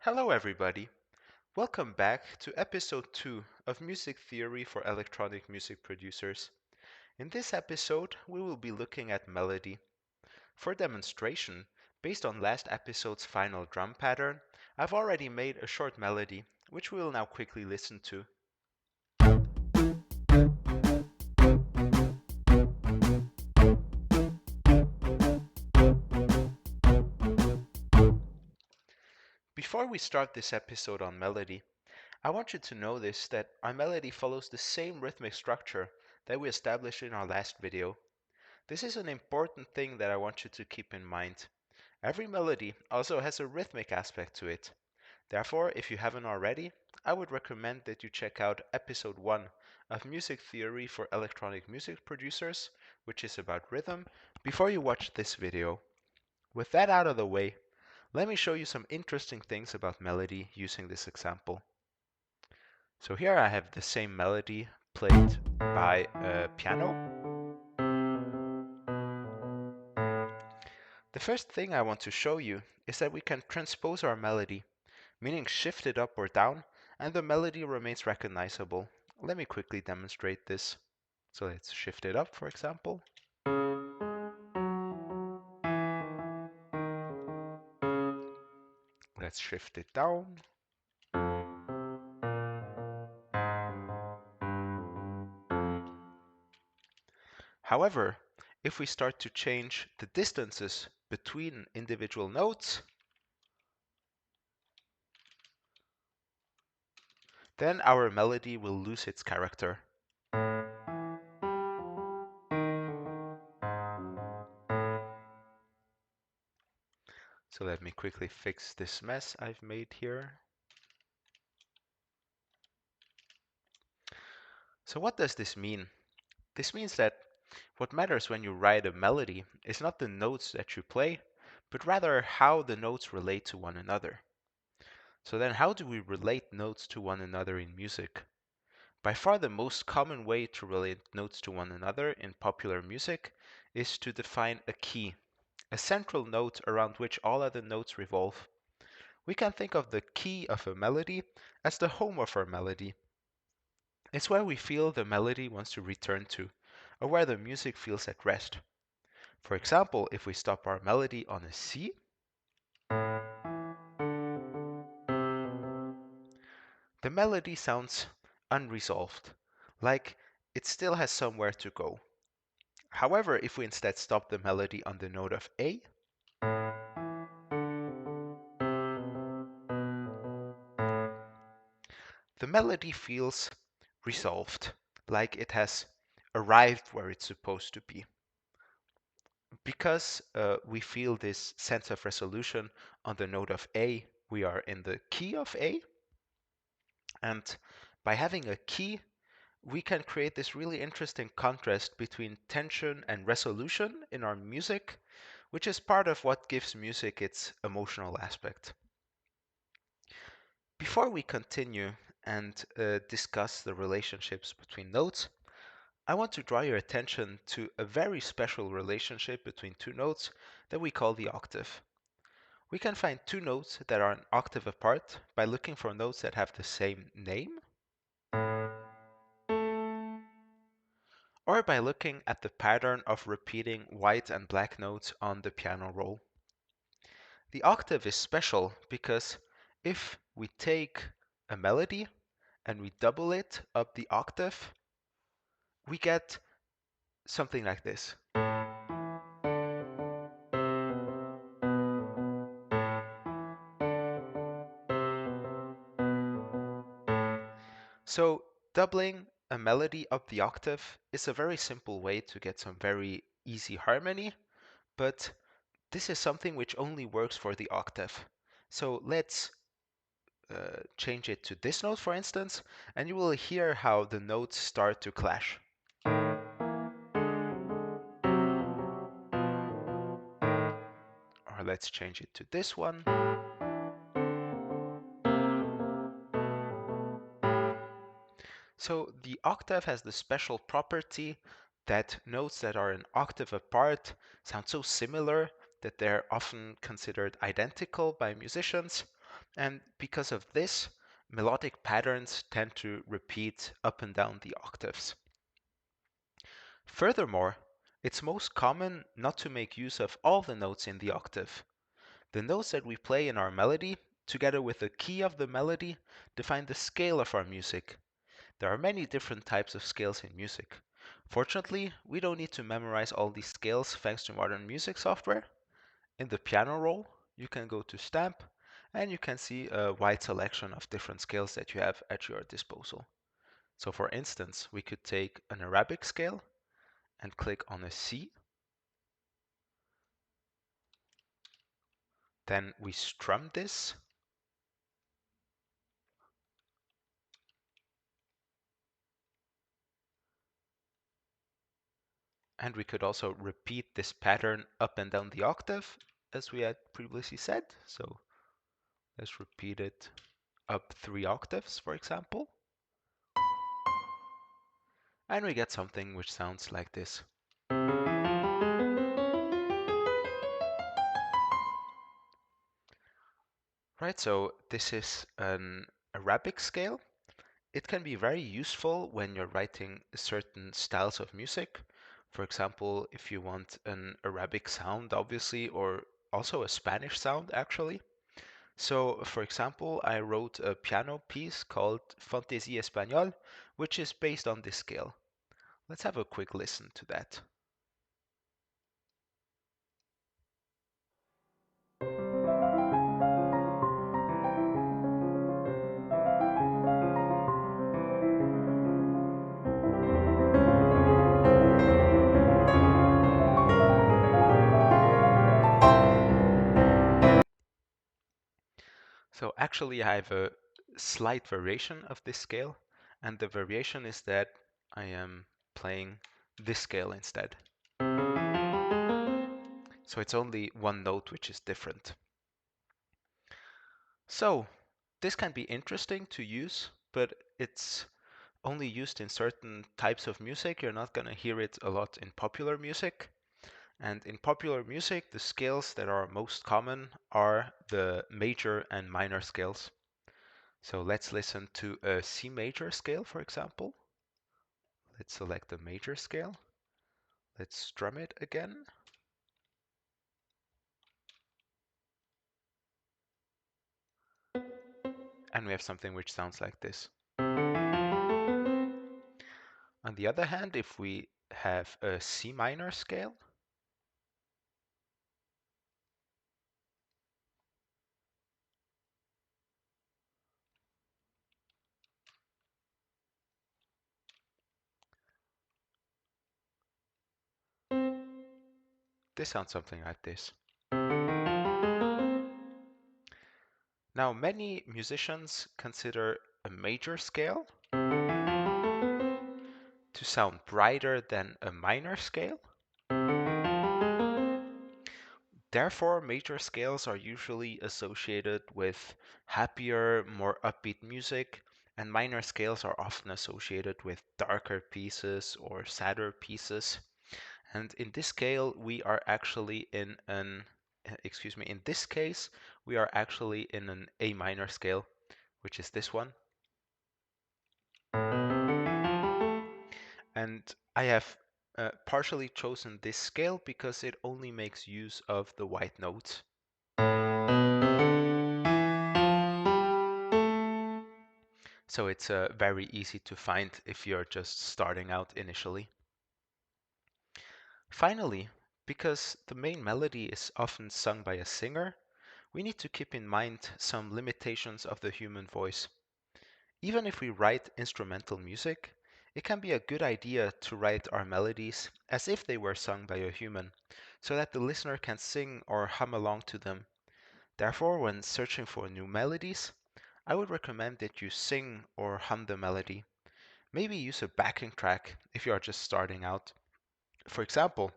Hello, everybody. Welcome back to episode 2 of Music Theory for Electronic Music Producers. In this episode, we will be looking at melody. For demonstration, based on last episode's final drum pattern, I've already made a short melody, which we will now quickly listen to. Before we start this episode on melody, I want you to notice that our melody follows the same rhythmic structure that we established in our last video. This is an important thing that I want you to keep in mind. Every melody also has a rhythmic aspect to it. Therefore, if you haven't already, I would recommend that you check out episode 1 of Music Theory for Electronic Music Producers, which is about rhythm, before you watch this video. With that out of the way, let me show you some interesting things about melody using this example. So here I have the same melody played by a piano. The first thing I want to show you is that we can transpose our melody, meaning shift it up or down, and the melody remains recognizable. Let me quickly demonstrate this. So let's shift it up, for example. Let's shift it down. However, if we start to change the distances between individual notes, then our melody will lose its character. So let me quickly fix this mess I've made here. So what does this mean? This means that what matters when you write a melody is not the notes that you play, but rather how the notes relate to one another. So then how do we relate notes to one another in music? By far the most common way to relate notes to one another in popular music is to define a key, a central note around which all other notes revolve. We can think of the key of a melody as the home of our melody. It's where we feel the melody wants to return to, or where the music feels at rest. For example, if we stop our melody on a C, the melody sounds unresolved, like it still has somewhere to go. However, if we instead stop the melody on the note of A, the melody feels resolved, like it has arrived where it's supposed to be. Because we feel this sense of resolution on the note of A, we are in the key of A. And by having a key, we can create this really interesting contrast between tension and resolution in our music, which is part of what gives music its emotional aspect. Before we continue and discuss the relationships between notes, I want to draw your attention to a very special relationship between two notes that we call the octave. We can find two notes that are an octave apart by looking for notes that have the same name, or by looking at the pattern of repeating white and black notes on the piano roll. The octave is special because if we take a melody and we double it up the octave, we get something like this. So doubling a melody up the octave is a very simple way to get some very easy harmony, but this is something which only works for the octave. So let's change it to this note, for instance, and you will hear how the notes start to clash. Or let's change it to this one. So the octave has the special property that notes that are an octave apart sound so similar that they're often considered identical by musicians. And because of this, melodic patterns tend to repeat up and down the octaves. Furthermore, it's most common not to make use of all the notes in the octave. The notes that we play in our melody, together with the key of the melody, define the scale of our music. There are many different types of scales in music. Fortunately, we don't need to memorize all these scales thanks to modern music software. In the piano roll, you can go to Stamp and you can see a wide selection of different scales that you have at your disposal. So for instance, we could take an Arabic scale and click on a C. Then we strum this. And we could also repeat this pattern up and down the octave, as we had previously said. So let's repeat it up 3 octaves, for example. And we get something which sounds like this. Right, so this is an Arabic scale. It can be very useful when you're writing certain styles of music. For example, if you want an Arabic sound, obviously, or also a Spanish sound, actually. So, for example, I wrote a piano piece called Fantaisie Espagnole, which is based on this scale. Let's have a quick listen to that. So actually I have a slight variation of this scale, and the variation is that I am playing this scale instead. So it's only one note which is different. So this can be interesting to use, but it's only used in certain types of music. You're not going to hear it a lot in popular music. And in popular music, the scales that are most common are the major and minor scales. So let's listen to a C major scale, for example. Let's select the major scale. Let's strum it again. And we have something which sounds like this. On the other hand, if we have a C minor scale, this sounds something like this. Now, many musicians consider a major scale to sound brighter than a minor scale. Therefore, major scales are usually associated with happier, more upbeat music, and minor scales are often associated with darker pieces or sadder pieces. And in this scale, we are actually in an, in this case, we are actually in an A minor scale, which is this one. And I have partially chosen this scale because it only makes use of the white notes. So it's very easy to find if you're just starting out initially. Finally, because the main melody is often sung by a singer, we need to keep in mind some limitations of the human voice. Even if we write instrumental music, it can be a good idea to write our melodies as if they were sung by a human, so that the listener can sing or hum along to them. Therefore, when searching for new melodies, I would recommend that you sing or hum the melody. Maybe use a backing track if you are just starting out. For example,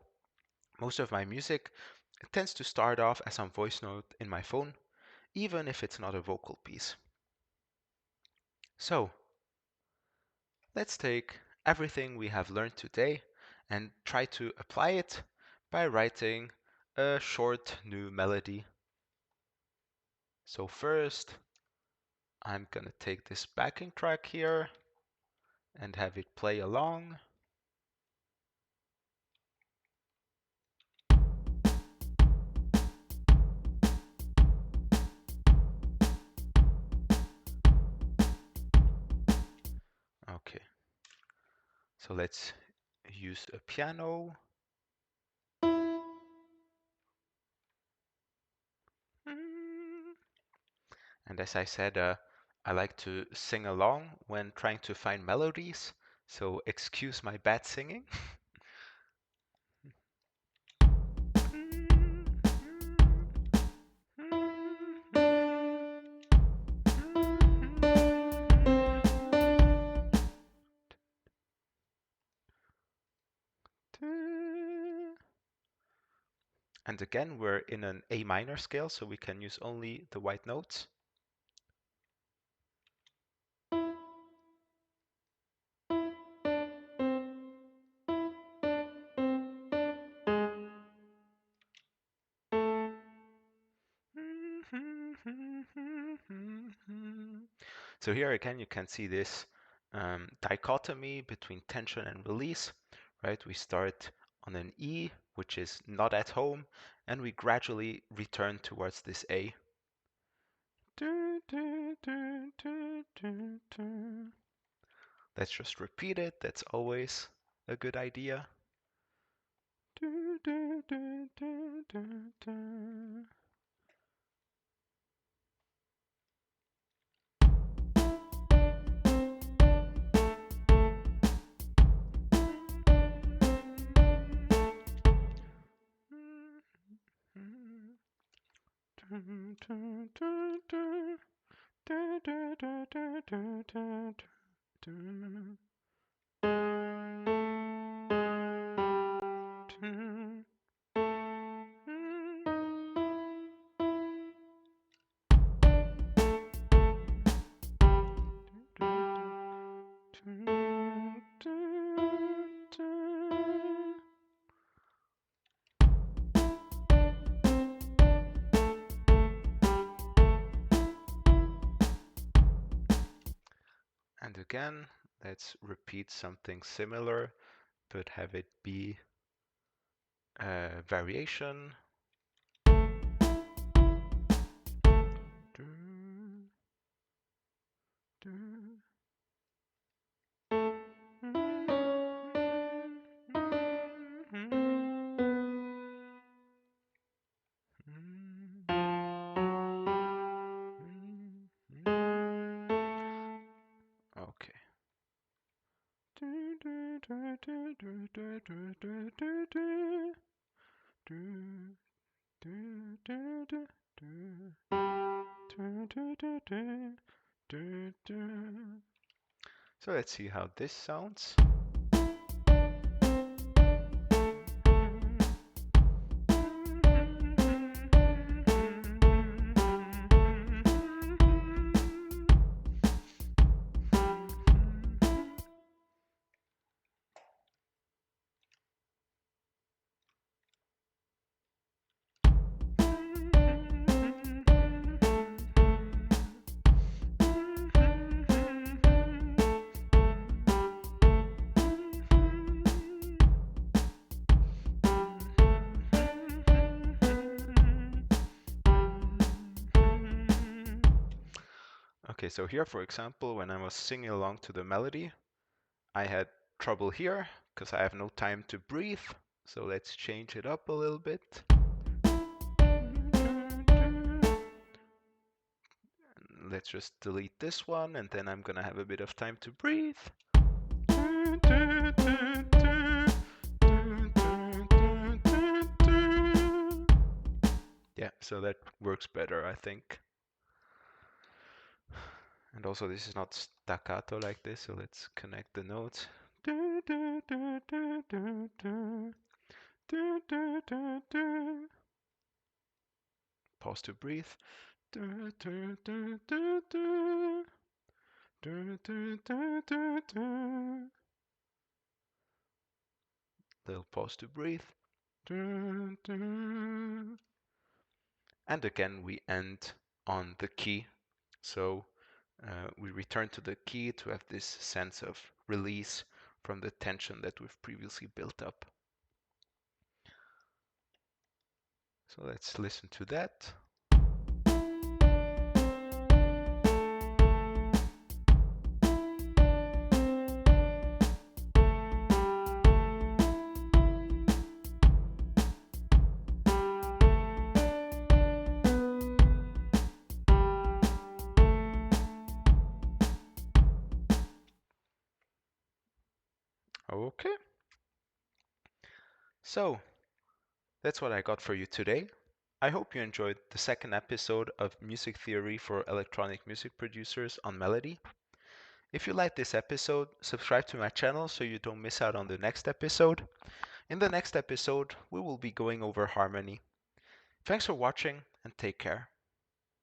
most of my music tends to start off as a voice note in my phone, even if it's not a vocal piece. So, let's take everything we have learned today and try to apply it by writing a short new melody. So first, I'm gonna take this backing track here and have it play along. Okay, so let's use a piano. And as I said, I like to sing along when trying to find melodies, so excuse my bad singing. And again, we're in an A minor scale, so we can use only the white notes. So here again, you can see this dichotomy between tension and release, right? We start on an E, which is not at home, and we gradually return towards this A. Let's just repeat it. That's always a good idea. And again, let's repeat something similar, but have it be a variation. Okay. So let's see how this sounds. Okay, so here, for example, when I was singing along to the melody, I had trouble here because I have no time to breathe. So let's change it up a little bit. Let's just delete this one, and then I'm gonna have a bit of time to breathe. Yeah, so that works better, I think. And also this is not staccato like this, so let's connect the notes. Pause to breathe. Little pause to breathe. And again we end on the key. So We return to the key to have this sense of release from the tension that we've previously built up. So let's listen to that. Okay. So that's what I got for you today. I hope you enjoyed the second episode of Music Theory for Electronic Music Producers on Melody. If you liked this episode, subscribe to my channel so you don't miss out on the next episode. In the next episode, we will be going over harmony. Thanks for watching and take care.